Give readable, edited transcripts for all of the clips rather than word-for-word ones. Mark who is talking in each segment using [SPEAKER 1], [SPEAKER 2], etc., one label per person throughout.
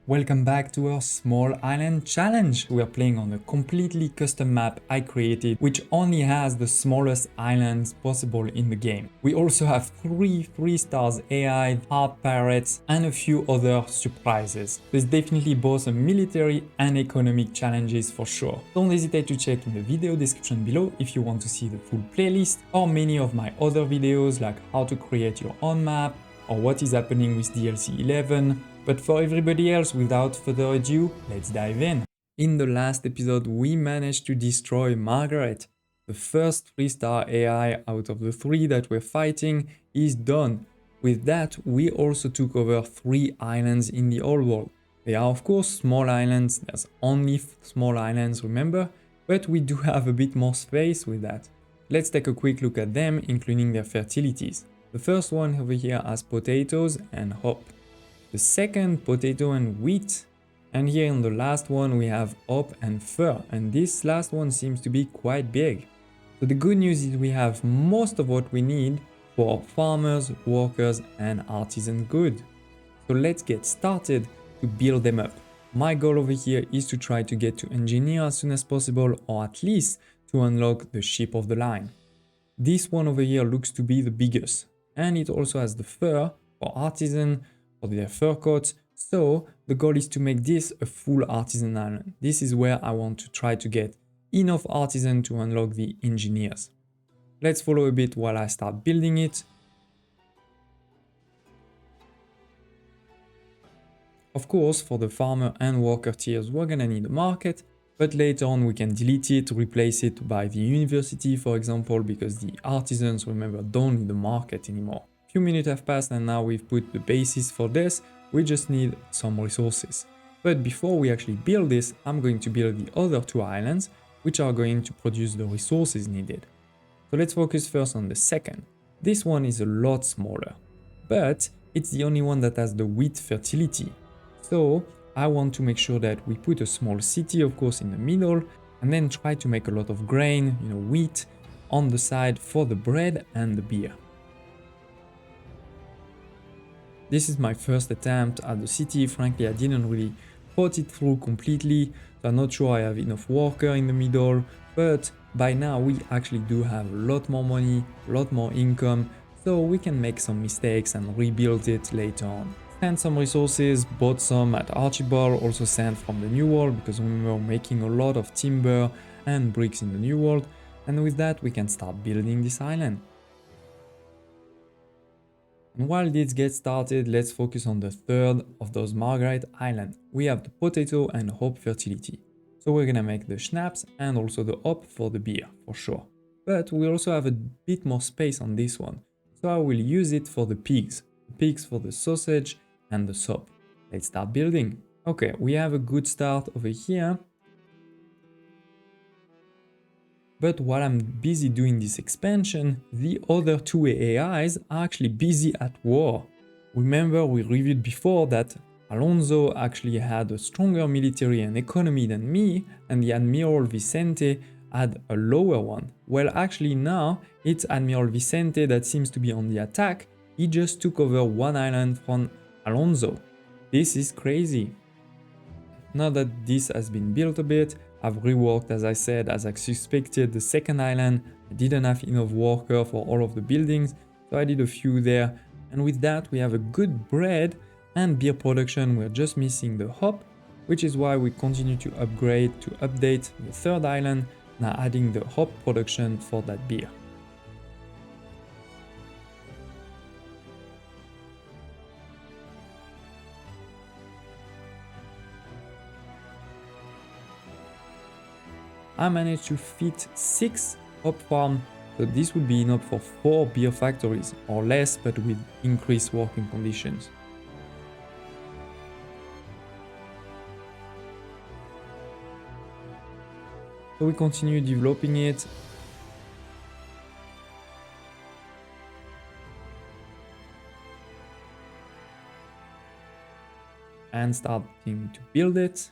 [SPEAKER 1] Welcome back to our small island challenge. We are playing on a completely custom map I created, which only has the smallest islands possible in the game. We also have 3 stars AI, art pirates, and a few other surprises. There's definitely both a military and economic challenges for sure. Don't hesitate to check in the video description below if you want to see the full playlist or many of my other videos like how to create your own map or what is happening with DLC 11. But for everybody else, without further ado, let's dive in. In the last episode, we managed to destroy Margaret. The first 3-star AI out of the 3 that we're fighting is done. With that, we also took over 3 islands in the old world. They are of course small islands, there's only small islands, remember, but we do have a bit more space with that. Let's take a quick look at them, including their fertilities. The first one over here has potatoes and hop. The second, potato and wheat. And here in the last one we have hop and fur, and this last one seems to be quite big. So the good news is we have most of what we need for farmers, workers and artisan goods. So let's get started to build them up. My goal over here is to try to get to engineer as soon as possible, or at least to unlock the ship of the line. This one over here looks to be the biggest, and it also has the fur for artisan, for their fur coats. So the goal is to make this a full artisan island. This is where I want to try to get enough artisan to unlock the engineers. Let's follow a bit while I start building it. Of course, for the farmer and worker tiers, we're gonna need a market, but later on we can delete it, replace it by the university, for example, because the artisans, remember, don't need the market anymore. Few minutes have passed and now we've put the basis for this. We just need some resources. But before we actually build this, I'm going to build the other 2 islands, which are going to produce the resources needed. So let's focus first on the second. This one is a lot smaller, but it's the only one that has the wheat fertility. So I want to make sure that we put a small city, of course, in the middle, and then try to make a lot of grain, wheat, on the side for the bread and the beer. This is my first attempt at the city. Frankly, I didn't really thought it through completely, so I'm not sure I have enough worker in the middle, but by now we actually do have a lot more money, a lot more income, so we can make some mistakes and rebuild it later on. Send some resources, bought some at Archibald, also sent from the New World, because we were making a lot of timber and bricks in the New World, and with that we can start building this island. And while this gets started, let's focus on the third of those Margaret Islands. We have the potato and hop fertility. So we're gonna make the schnapps and also the hop for the beer, for sure. But we also have a bit more space on this one. So I will use it for the pigs. The pigs for the sausage and the sop. Let's start building. Okay, we have a good start over here. But while I'm busy doing this expansion, the other 2 AIs are actually busy at war. Remember, we reviewed before that Alonso actually had a stronger military and economy than me, and the Admiral Vicente had a lower one. Well, actually now it's Admiral Vicente that seems to be on the attack. He just took over 1 island from Alonso. This is crazy. Now that this has been built a bit, I've reworked, as I said, as I suspected, the second island. I didn't have enough worker for all of the buildings, so I did a few there. And with that, we have a good bread and beer production. We're just missing the hop, which is why we continue to upgrade, to update the third island, now adding the hop production for that beer. I managed to fit 6 hop farms, so this would be enough for 4 beer factories, or less, but with increased working conditions. So we continue developing it. And starting to build it.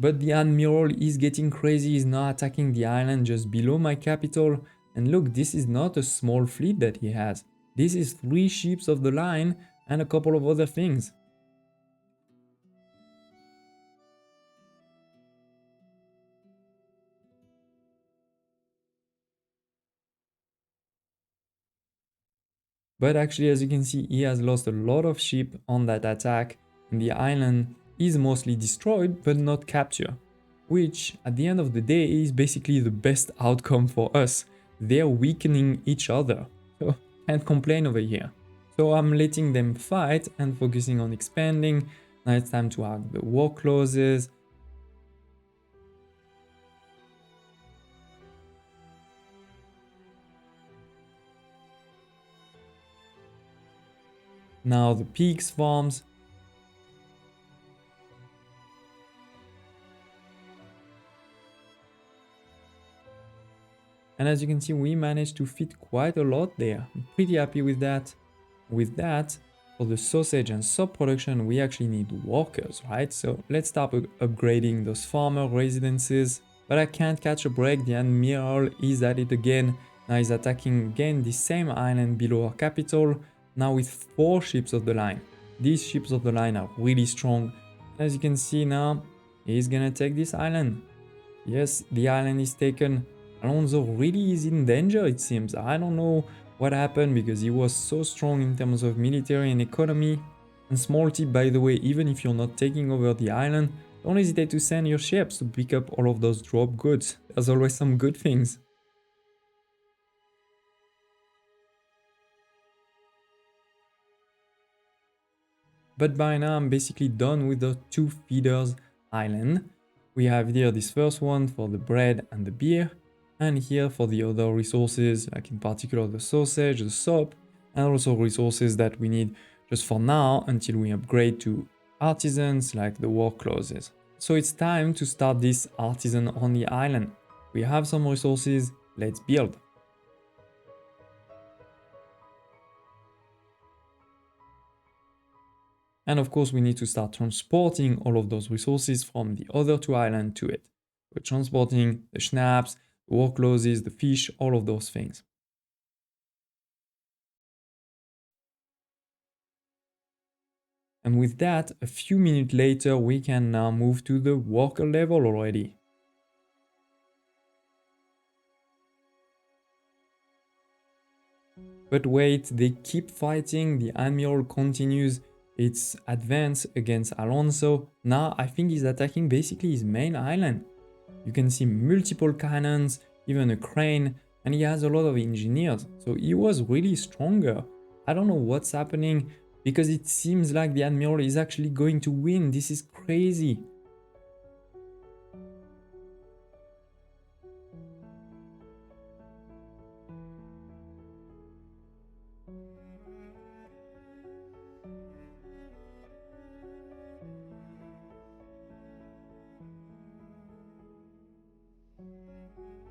[SPEAKER 1] But the Admiral is getting crazy, he's now attacking the island just below my capital. And look, this is not a small fleet that he has. This is 3 ships of the line and a couple of other things. But actually, as you can see, he has lost a lot of sheep on that attack, and the island is mostly destroyed but not captured, which at the end of the day is basically the best outcome for us. They're weakening each other, so can't complain over here. So I'm letting them fight and focusing on expanding. Now it's time to hack the war clauses. Now the peaks farms. And as you can see, we managed to fit quite a lot there. I'm pretty happy with that. With that, for the sausage and sub production, we actually need workers, right? So let's start upgrading those farmer residences. But I can't catch a break. The admiral is at it again. Now he's attacking again the same island below our capital. Now with 4 ships of the line. These ships of the line are really strong. As you can see now, he's gonna take this island. Yes, the island is taken. Alonso really is in danger, it seems. I don't know what happened because he was so strong in terms of military and economy. And small tip, by the way, even if you're not taking over the island, don't hesitate to send your ships to pick up all of those drop goods. There's always some good things. But by now I'm basically done with the 2 feeders island. We have here this first one for the bread and the beer, and here for the other resources, like in particular the sausage, the soap, and also resources that we need just for now until we upgrade to artisans like the war clauses. So it's time to start this artisan on the island. We have some resources, let's build. And of course, we need to start transporting all of those resources from the other 2 islands to it. We're transporting the schnapps, the war clauses, the fish, all of those things. And with that, a few minutes later, we can now move to the worker level already. But wait, they keep fighting, the admiral continues its advance against Alonso. Now I think he's attacking basically his main island. You can see multiple cannons, even a crane, and he has a lot of engineers. So he was really stronger. I don't know what's happening because it seems like the admiral is actually going to win. This is crazy.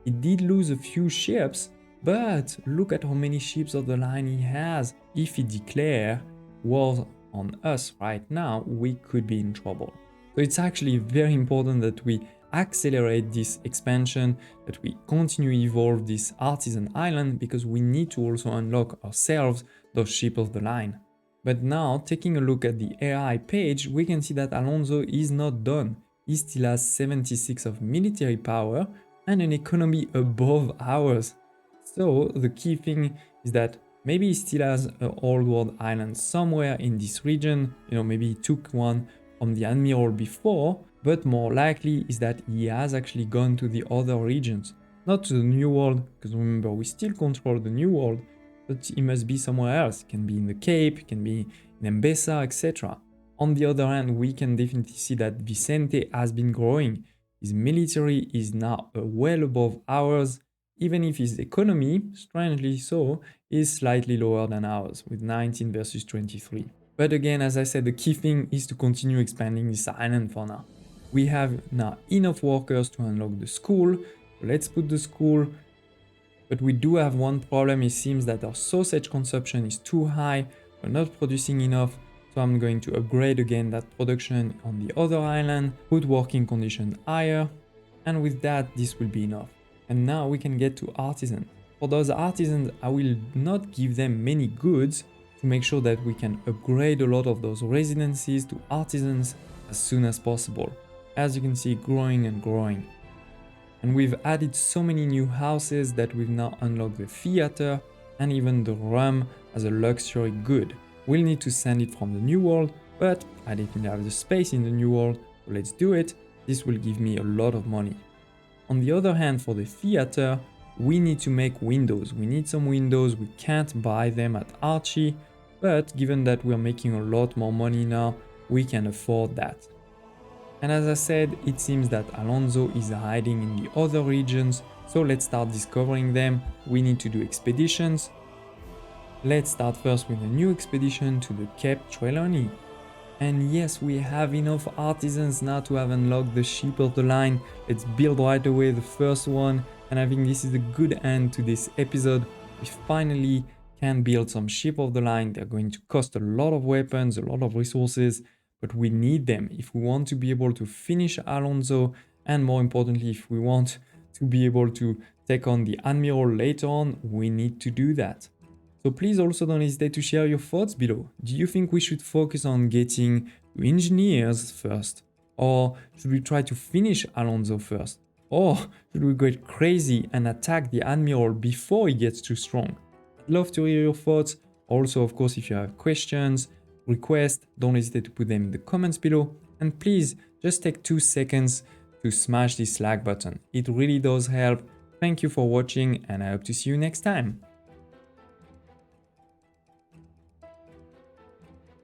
[SPEAKER 1] He did lose a few ships, but look at how many ships of the line he has. If he declares war on us right now, we could be in trouble. So it's actually very important that we accelerate this expansion, that we continue to evolve this artisan island, because we need to also unlock ourselves those ships of the line. But now, taking a look at the AI page, we can see that Alonso is not done. He still has 76 of military power and an economy above ours. So the key thing is that maybe he still has an old world island somewhere in this region. You know, maybe he took one from the admiral before, but more likely is that he has actually gone to the other regions. Not to the new world, because remember, we still control the new world, but he must be somewhere else. It can be in the Cape, it can be in Embesa, etc. On the other hand, we can definitely see that Vicente has been growing. His military is now well above ours, even if his economy, strangely so, is slightly lower than ours, with 19 versus 23. But again, as I said, the key thing is to continue expanding this island for now. We have now enough workers to unlock the school, so let's put the school. But we do have one problem. It seems that our sausage consumption is too high, we're not producing enough. So I'm going to upgrade again that production on the other island, put working conditions higher, and with that, this will be enough. And now we can get to artisans. For those artisans, I will not give them many goods to make sure that we can upgrade a lot of those residences to artisans as soon as possible. As you can see, growing and growing. And we've added so many new houses that we've now unlocked the theater. and even the rum as a luxury good. We'll need to send it from the New World, but I didn't have the space in the New World, so let's do it. This will give me a lot of money. On the other hand, for the theater, we need to make windows. We need some windows, we can't buy them at Archie, but given that we're making a lot more money now, we can afford that. And as I said, it seems that Alonso is hiding in the other regions, so let's start discovering them. We need to do expeditions. Let's start first with a new expedition to the Cape Trelawney. And yes, we have enough artisans now to have unlocked the ship of the line. Let's build right away the first one, and I think this is a good end to this episode. We finally can build some ship of the line. They're going to cost a lot of weapons, a lot of resources, but we need them if we want to be able to finish Alonso, and more importantly, if we want to be able to take on the Admiral later on, we need to do that. So please also don't hesitate to share your thoughts below. Do you think we should focus on getting engineers first? Or should we try to finish Alonso first? Or should we go crazy and attack the Admiral before he gets too strong? I'd love to hear your thoughts. Also, of course, if you have questions, requests, don't hesitate to put them in the comments below. And please just take 2 seconds to smash this like button. It really does help. Thank you for watching, and I hope to see you next time.